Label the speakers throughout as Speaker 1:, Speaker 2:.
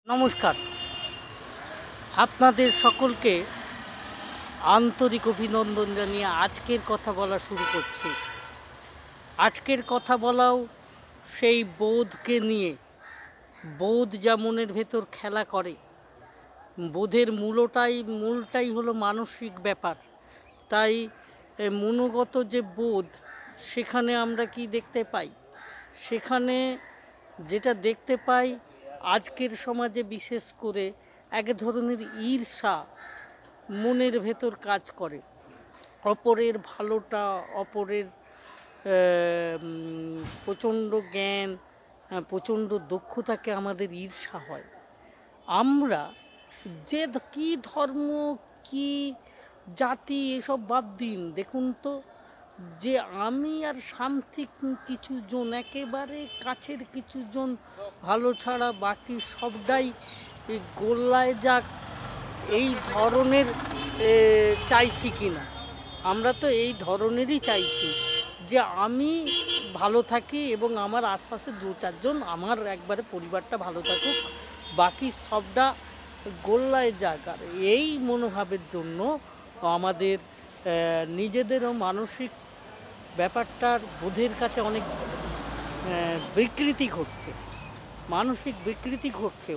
Speaker 1: নমস্কার। আপনাদের সকলকে আন্তরিক অভিনন্দন জানিয়ে আজকের কথা বলা শুরু করছি। আজকের কথা বলাও সেই বোধকে নিয়ে। বোধ যা মনের ভেতর খেলা করে, বোধের মূলটাই হলো মানসিক ব্যাপার। তাই মনোগত যে বোধ, সেখানে আমরা কি দেখতে পাই? সেখানে যেটা দেখতে পাই, আজকের সমাজে বিশেষ করে এক ধরনের ঈর্ষা মনের ভেতর কাজ করে। অপরের ভালোটা, অপরের প্রচণ্ড জ্ঞান, প্রচণ্ড দক্ষতাকে আমাদের ঈর্ষা হয়। আমরা যে কী ধর্ম, কী জাতি, এসব বাদ দিন। দেখুন তো, যে আমি আর সামথিক কিছুজন, একেবারে কাছের কিছুজন ভালো ছাড়া বাকি সবটাই গোল্লায় যাক, এই ধরনের চাইছি কি না? আমরা তো এই ধরনেরই চাইছি যে আমি ভালো থাকি এবং আমার আশপাশে দু চারজন, আমার একবারে পরিবারটা ভালো থাকুক, বাকি সবটা গোল্লায় যাক। আর এই মনোভাবের জন্য আমাদের নিজেদেরও মানসিক ব্যাপারটার বোধের কাছে অনেক বিকৃতি ঘটছে, মানসিক বিকৃতি ঘটছে।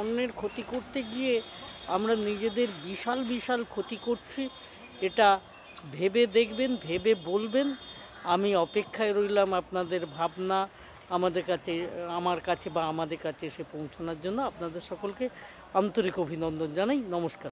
Speaker 1: অন্যের ক্ষতি করতে গিয়ে আমরা নিজেদের বিশাল বিশাল ক্ষতি করছি। এটা ভেবে দেখবেন, ভেবে বলবেন। আমি অপেক্ষায় রইলাম আপনাদের ভাবনা আমার কাছে বা আমাদের কাছে এসে পৌঁছানোর জন্য। আপনাদের সকলকে আন্তরিক অভিনন্দন জানাই। নমস্কার।